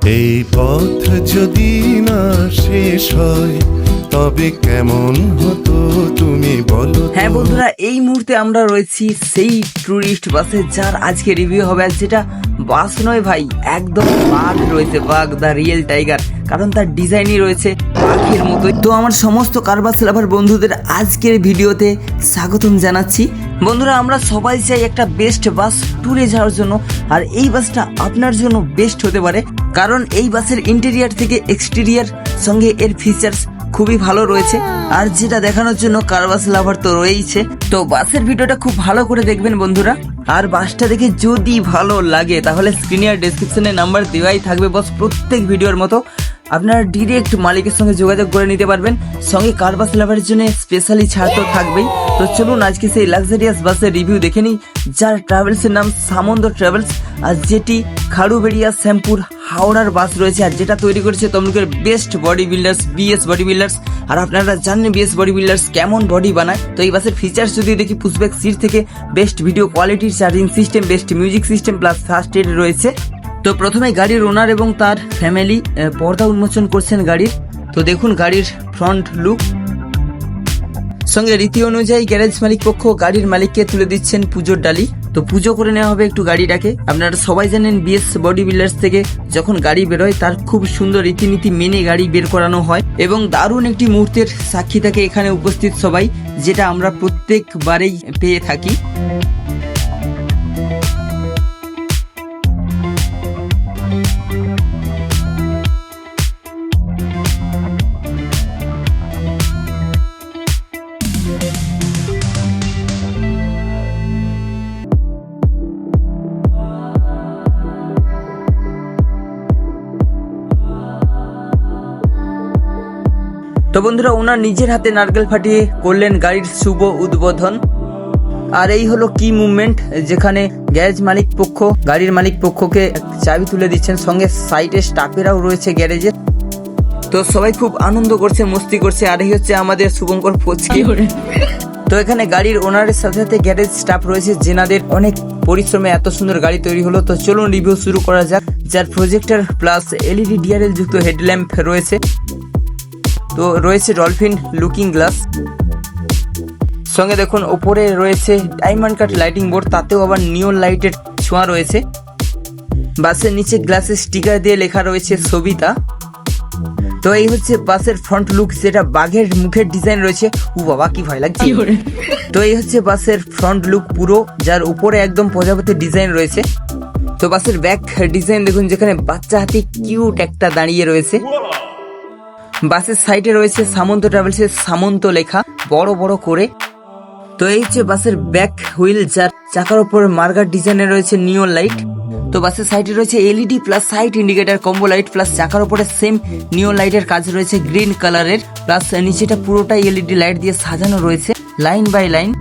এই পথ যদি না শেষ হয় তবে কেমন হতো তুমি বলো। হ্যাঁ বন্ধুরা, এই মুহূর্তে আমরা রয়েছি সেই ট্যুরিস্ট বাসে যার আজকে রিভিউ হবে। আর যেটা বাস নয় ভাই, একদম বাঘ রয়েছে, বাঘ দ্য রিয়েল টাইগার, কারণ তার ডিজাইনই রয়েছে বাঘের মতোই। তো আমার সমস্ত কারবাস লাভার বন্ধুদের আজকের ভিডিওতে স্বাগতম জানাচ্ছি। বন্ধুরা, আমরা সবাই চাই একটা বেস্ট বাস ট্যুরে যাওয়ার জন্য, আর এই বাসটা আপনার জন্য বেস্ট হতে পারে, কারণ এই বাসের ইন্টেরিয়ার থেকে এক্সটেরিয়ার সঙ্গে এর ফিচার্স খুবই ভালো রয়েছে। আর যেটা দেখানোর জন্য কারবাস লাভার তো রয়েইছে। তো বাসের ভিডিওটা খুব ভালো করে দেখবেন বন্ধুরা। আর বাসটা দেখে যদি ভালো লাগে তাহলে স্ক্রিনে আর ডেসক্রিপশনে নাম্বার দেওয়াই থাকবে। বস প্রত্যেক ভিডিওর মতো আপনারা ডিরেক্ট মালিকের সঙ্গে যোগাযোগ করে নিতে পারবেন, সঙ্গে কারবাস লাভারের জন্য স্পেশালি ছাড় তো থাকবেই। তো চলুন আজকে সেই লাক্সারিয়াস বাসের রিভিউ দেখে নিই, যার ট্রাভেলসের নাম সামন্ত ট্রাভেলস, আর যেটি খাড়ুবেড়িয়া শ্যামপুর হাওড়ার বাস রয়েছে, আর যেটা তৈরি করেছে তমলুকের best body builders BS body builders. আর আপনারা জানেন বিএস বডি বিল্ডার্স কেমন বডি বানায়। তো এই বাসের ফিচার্স যদি দেখি, পুশব্যাক সিট থেকে বেস্ট ভিডিও কোয়ালিটির charging system, best music system plus first aid রয়েছে। তো প্রথমে গাড়ির ওনার এবং তার ফ্যামিলি পর্দা উন্মোচন করছেন গাড়ির। তো দেখুন গাড়ির ফ্রন্ট লুক, সঙ্গে রীতি অনুযায়ী গ্যারেজ মালিক পক্ষ গাড়ির মালিককে তুলে দিচ্ছেন পুজোর ডালি। তো পুজো করে নেওয়া হবে একটু গাড়িটাকে। আপনারা সবাই জানেন বিএস বডি বিল্ডার্স থেকে যখন গাড়ি বেরোয় তার খুব সুন্দর রীতিনীতি মেনে গাড়ি বের করানো হয়, এবং দারুণ একটি মুহূর্তের সাক্ষী থাকে এখানে উপস্থিত সবাই, যেটা আমরা প্রত্যেকবারেই পেয়ে থাকি। তো বন্ধুরা, ওনার নিজের হাতে নারকেল ফাটিয়ে করলেন গাড়ির শুভ উদ্বোধন। আর এই হলো কি মুভমেন্ট, যেখানে গ্যারেজ মালিক পক্ষ গাড়ির মালিক পক্ষকে চাবি তুলে দিচ্ছেন, সঙ্গে সাইডে স্টাফেরাও রয়েছে গ্যারেজের। তো সবাই খুব আনন্দ করছে, মস্তি করছে। আর এই হচ্ছে আমাদের শুভঙ্কর ফচকি। তো এখানে গাড়ির ওনারের সাথে সাথে গ্যারেজ স্টাফ রয়েছে, যেনাদের অনেক পরিশ্রমে এত সুন্দর গাড়ি তৈরি হলো। তো চলুন রিভিউ শুরু করা যাক, যার প্রজেক্টর প্লাস এলইডি ডিআরএল যুক্ত হেডল্যাম্প রয়েছে। তো রয়েছে ডলফিন লুকিং গ্লাস, সঙ্গে দেখুন ওপরে রয়েছে ডায়মন্ড কাট লাইটিং বোর্ড, তাতেও আবার নিয়ন লাইটের ছোঁয়া রয়েছে। বাসের নিচে গ্লাসের স্টিকার দিয়ে লেখা রয়েছে সবিতা। তো এই হচ্ছে বাসের ফ্রন্ট লুক, যেটা বাঘের মুখের ডিজাইন রয়েছে। ও বাবা, কি ভয় লাগছে। তো এই হচ্ছে বাসের ফ্রন্ট লুক পুরো, যার উপরে একদম প্রজাপতির ডিজাইন রয়েছে। তো বাসের ব্যাক ডিজাইন দেখুন, যেখানে বাচ্চা হাতি কিউট একটা দাঁড়িয়ে রয়েছে। বাসের সাইডে রয়েছে সামন্ত ট্রাভেলসের সামন্ত লেখা বড় বড় করে। তো এই হচ্ছে বাসের ব্যাক হুইল, যার চাকার উপর মার্গার ডিজাইনে রয়েছে নিয়ন লাইট। তো বাসের সাইডে রয়েছে LED plus side indicator combo light, plus চাকার উপরে সেম নিয়ন লাইটের কাজ রয়েছে গ্রিন কালারের, প্লাস নিচেটা পুরোটাই এলইডি লাইট দিয়ে সাজানো রয়েছে লাইন বাই লাইন।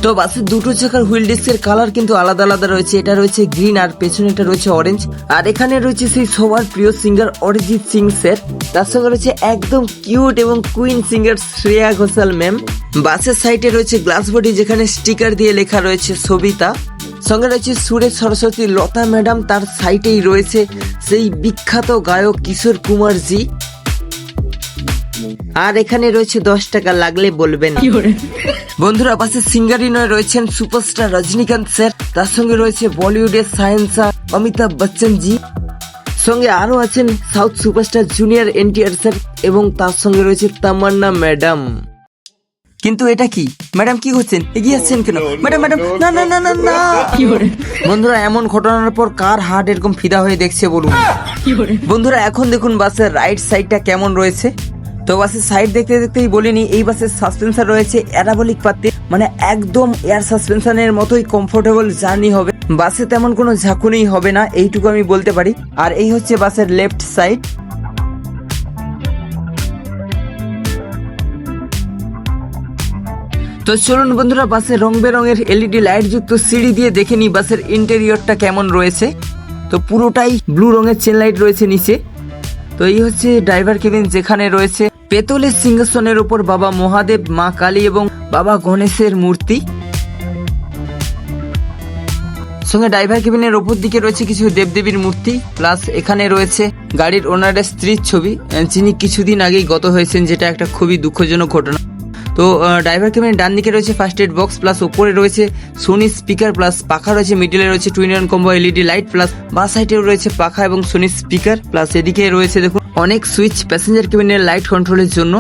তো বাসের দুটো চাকার হুইল ডিস্কের কালার কিন্তু আলাদা আলাদা রয়েছে, এটা রয়েছে গ্রিন আর পেছনেটা রয়েছে অরেঞ্জ। আর এখানে রয়েছে সেই সবার প্রিয় সিঙ্গার অরিজিৎ সিং স্যার, তার সঙ্গে রয়েছে একদম কিউট এবং queen singer Shreya Ghoshal ma'am. বাসের সাইডে রয়েছে গ্লাস বডি, যেখানে স্টিকার দিয়ে লেখা রয়েছে সবিতা, সঙ্গে রয়েছে সুরেশ সরস্বতী লতা ম্যাডাম, তার সাইডেই রয়েছে সেই বিখ্যাত গায়ক কিশোর কুমার জি। আর এখানে রয়েছে 10 টাকা লাগলে বলবেন। বন্ধুরা, বাসের সিঙ্গারি নয় রয়েছেন সুপারস্টার রজনীকান্ত স্যার, তার সঙ্গে রয়েছে বলিউডের সায়েন্সার অমিতাভ বচ্চন জি, সঙ্গে আরো আছেন south superstar junior NTR sir, এবং তার সঙ্গে রয়েছে তামান্না ম্যাডাম। কিন্তু এটা কি ম্যাডাম, কি করছেন, এগিয়ে আসছেন কেন ম্যাডাম? ম্যাডাম না না না না না। বন্ধুরা, এমন ঘটনার পর কার হার্ট এরকম ফিদা হয়ে দেখছে বলুন? বন্ধুরা, এখন দেখুন বাসের রাইট সাইডটা কেমন রয়েছে। তো বাসের সাইড দেখতে দেখতেই বলিনি, এই বাসের সাসপেন্সার রয়েছে অ্যারাবলিক পাত্রে, মানে একদম এয়ার সাসপেনশনের মতোই কমফোর্টেবল জার্নি হবে। বাসে তেমন কোনো ঝাঁকুনি হবে না, এইটুকু আমি বলতে পারি। আর এই হচ্ছে বাসের লেফট সাইড। তো চলুন বন্ধুরা, বাসের রং বেরঙের এলইডি লাইট যুক্ত সিঁড়ি দিয়ে দেখে নিই বাসের ইন্টেরিয়রটা কেমন রয়েছে। তো পুরোটাই ব্লু রঙের চেন লাইট রয়েছে নিচে। তো এই হচ্ছে ড্রাইভার কেবিন, যেখানে রয়েছে পেতলের সিংহাসনের উপর বাবা মহাদেব, মা কালী এবং বাবা গণেশের মূর্তি। সঙ্গে ড্রাইভার কেবিনের ওপর দিকে রয়েছে কিছু দেবদেবীর মূর্তি, প্লাস এখানে রয়েছে গাড়ির ওনারের স্ত্রীর ছবি, যিনি কিছুদিন আগেই গত হয়েছেন, যেটা একটা খুবই দুঃখজনক ঘটনা। তো ড্রাইভার কেবিনের ডান দিকে রয়েছে ফার্স্ট এড বক্স, প্লাস উপরে রয়েছে সোনি স্পিকার, প্লাস পাখা রয়েছে, মিডিলে রয়েছে twin and combo LED light, plus bus সাইডেও রয়েছে পাখা এবং সোনি স্পিকার, প্লাস এদিকে রয়েছে দেখুন অনেক সুইচ প্যাসেঞ্জার কেবিনের লাইট কন্ট্রোলের জন্য।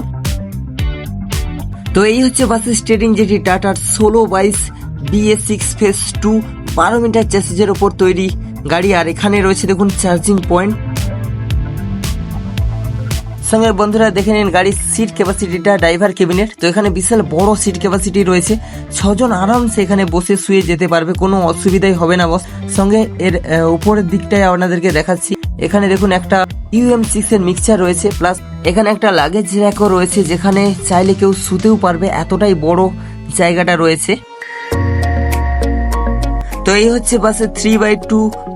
তো এই হচ্ছে বাসের স্টিয়ারিং, যেটি টাটার 1622 BS6 ফেজ 2 12 মিটার চ্যাসিজের ওপর তৈরি গাড়ি। আর এখানে রয়েছে দেখুন চার্জিং পয়েন্ট। সঙ্গে বন্ধুরা দেখে নিন গাড়ির সিট ক্যাপাসিটিটা ড্রাইভার কেবিনের। তো এখানে বিশাল বড় সিট ক্যাপাসিটি রয়েছে, 6 জন আরামসে এখানে বসে শুয়ে যেতে পারবে, কোনো অসুবিধাই হবে না বস। সঙ্গে এর উপরের দিকটায় আপনাদেরকে দেখাচ্ছি, এখানে দেখুন একটা UM6 এর মিক্সচার রয়েছে, প্লাস এখানে একটা লাগেজ র্যাকও রয়েছে, যেখানে চাইলে কেউ শুতেও পারবে, এতটাই বড় জায়গাটা রয়েছে। তো এই হচ্ছে বাসের 3x2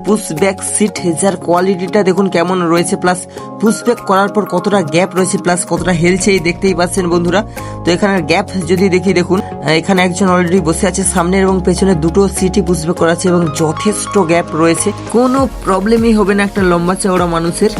পুশ ব্যাক সিট, যার কোয়ালিটিটা দেখুন কেমন রয়েছে, প্লাস পুশ ব্যাক করার পর কতটা গ্যাপ রয়েছে, প্লাস কতটা হেলছে এই দেখতেই পাচ্ছেন বন্ধুরা। তো এখানে গ্যাপ যদি দেখুন, এখানে একজন অলরেডি বসে আছে, সামনে এবং পেছনে দুটো সিটই পুশ ব্যাক করা আছে এবং যথেষ্ট গ্যাপ রয়েছে, কোনো প্রবলেমই হবে না একটা লম্বা চওড়া মানুষের।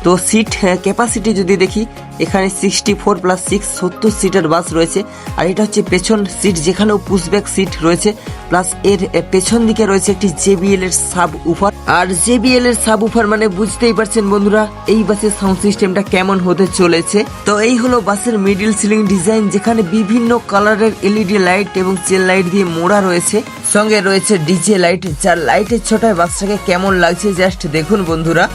তো সিট ক্যাপাসিটি যদি দেখি, এখানে 64 প্লাস 6 70 সিটের বাস রয়েছে। আর এটা হচ্ছে পেছন সিট, যেখানেও পুশব্যাক সিট রয়েছে, প্লাস এর পেছন দিকে রয়েছে একটি JBL এর সাব উফার। আর JBL এর সাব উফার মানে বুঝতেই পারছেন বন্ধুরা এই বাসের সাউন্ড সিস্টেমটা কেমন হতে চলেছে। তো এই হলো বাসের মিডিল সিলিং ডিজাইন, যেখানে বিভিন্ন কালারের LED লাইট এবং চেল লাইট দিয়ে মোড়া রয়েছে, সঙ্গে রয়েছে DJ লাইট, যার লাইটের ছোটায় বাসটাকে কেমন লাগছে জাস্ট দেখুন বন্ধুরা।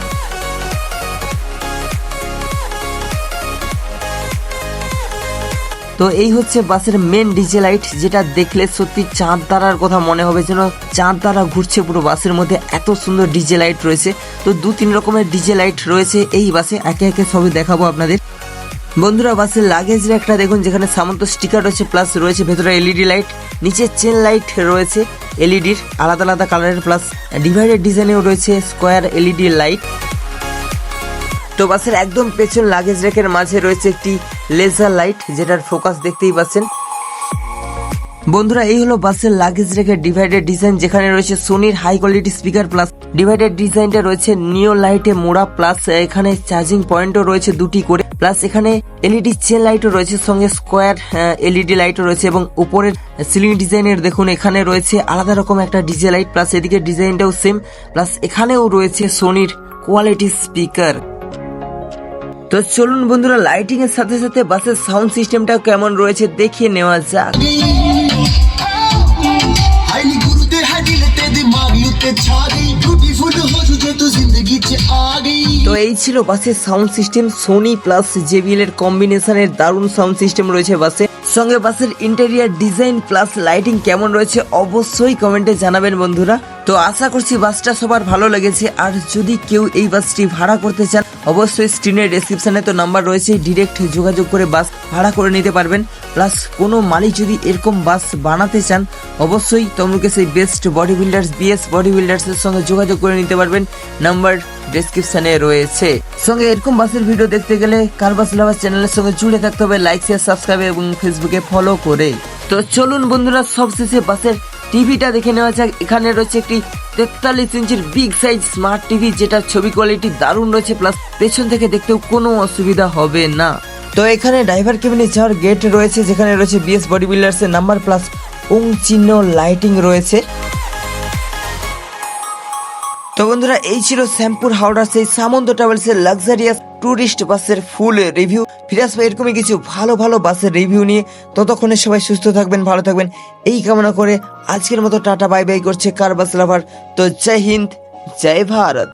তো এই হচ্ছে বাসের মেন ডিজে লাইট, যেটা দেখলে সত্যি চাঁদ তারার কথা মনে হবে, যেন চাঁদ তারা ঘুরছে পুরো বাসের মধ্যে, এত সুন্দর ডিজে লাইট রয়েছে। তো 2-3 রকমের ডিজে লাইট রয়েছে এই বাসে, একে একে সবই দেখাবো আপনাদের। বন্ধুরা বাসের লাগেজ র্যাকটা দেখুন, যেখানে সামন্ত স্টিকার রয়েছে, প্লাস রয়েছে ভেতরে LED লাইট, নিচে চেন লাইট রয়েছে LEDর আলাদা আলাদা কালারের, প্লাস ডিভাইডেড ডিজাইনেও রয়েছে স্কোয়ার LED লাইট। তো বাসের একদম পেছন লাগেজ র্যাকের মাঝে রয়েছে একটি লেজার লাইট, যেটার ফোকাস দেখতেই পাচ্ছেন বন্ধুরা। এই হলো বাসের লাগেজ র্যাকের ডিভাইডেড ডিজাইন, যেখানে রয়েছে সোনির high quality speaker, plus divided ডিজাইনটা রয়েছে নিও লাইটে মোড়া, প্লাস এখানে চার্জিং পয়েন্টও রয়েছে 2টি করে, প্লাস এখানে LED চেন লাইটও রয়েছে, সঙ্গে স্কোয়ার LED লাইটও রয়েছে, এবং উপরের সিলিং ডিজাইনের দেখুন এখানে রয়েছে আলাদা রকম একটা ডিজে লাইট, প্লাস এদিকে ডিজাইনটাও সেম, প্লাস এখানেও রয়েছে সোনির কোয়ালিটি স্পিকার। তো চলুন বন্ধুরা লাইটিং এর সাথে সাথে বাসের সাউন্ড সিস্টেমটা কেমন রয়েছে দেখিয়ে নেওয়া যাক। তো এই ছিল বাসের sound system, Sony plus JBL এর কম্বিনেশনের দারুণ সাউন্ড সিস্টেম রয়েছে বাসে। সঙ্গে বাসের ইন্টেরিয়ার ডিজাইন প্লাস লাইটিং কেমন রয়েছে অবশ্যই কমেন্টে জানাবেন বন্ধুরা। তো আশা করছি বাসটা সবার ভালো লেগেছে। আর যদি কেউ এই বাসটি ভাড়া করতে চান, অবশ্যই স্ক্রিনের ডেসক্রিপশনে তো নাম্বার রয়েছে, ডিরেক্ট যোগাযোগ করে বাস ভাড়া করে নিতে পারবেন। প্লাস কোনো মালিক যদি এরকম বাস বানাতে চান, অবশ্যই তমলুকে সেই best body builders BS body বিল্ডার্সের সঙ্গে যোগাযোগ করে নিতে পারবেন, নাম্বার ডেসক্রিপশনে রয়েছে। সঙ্গে এরকম বাসের ভিডিও দেখতে গেলে কার বাস লাভার চ্যানেলের সঙ্গে জুড়ে থাকতে হবে, লাইক শেয়ার সাবস্ক্রাইব এবং ফেসবুকে ফলো করে। তো চলুন বন্ধুরা সবশেষে বাসের টিভিটা দেখে নেওয়া যাক। এখানে রয়েছে একটি 43 ইঞ্চির বিগ সাইজ স্মার্ট টিভি, যেটা ছবি কোয়ালিটি দারুণ রয়েছে, প্লাস পেছন থেকে দেখতেও কোনো অসুবিধা হবে না। তো এখানে ড্রাইভার কেবিনে যাওয়ার গেট রয়েছে, যেখানে রয়েছে BS বডি বিল্ডার্স এর নাম্বার, প্লাস ওং চিহ্ন লাইটিং রয়েছে। তো বন্ধুরা এই ছিল শ্যামপুর হাওড়ার সেই সামন্ত ট্রাভেলস এর লাক্সারিয়াস টুরিস্ট বাসের ফুল রিভিউ। ফিরে আসবো এরকমই কিছু ভালো ভালো বাসের রিভিউ নিয়ে। ততক্ষণে সবাই সুস্থ থাকবেন, ভালো থাকবেন এই কামনা করে আজকের মতো টাটা বাই বাই করছে কার বাস লাভার। তো জয় হিন্দ, জয় ভারত।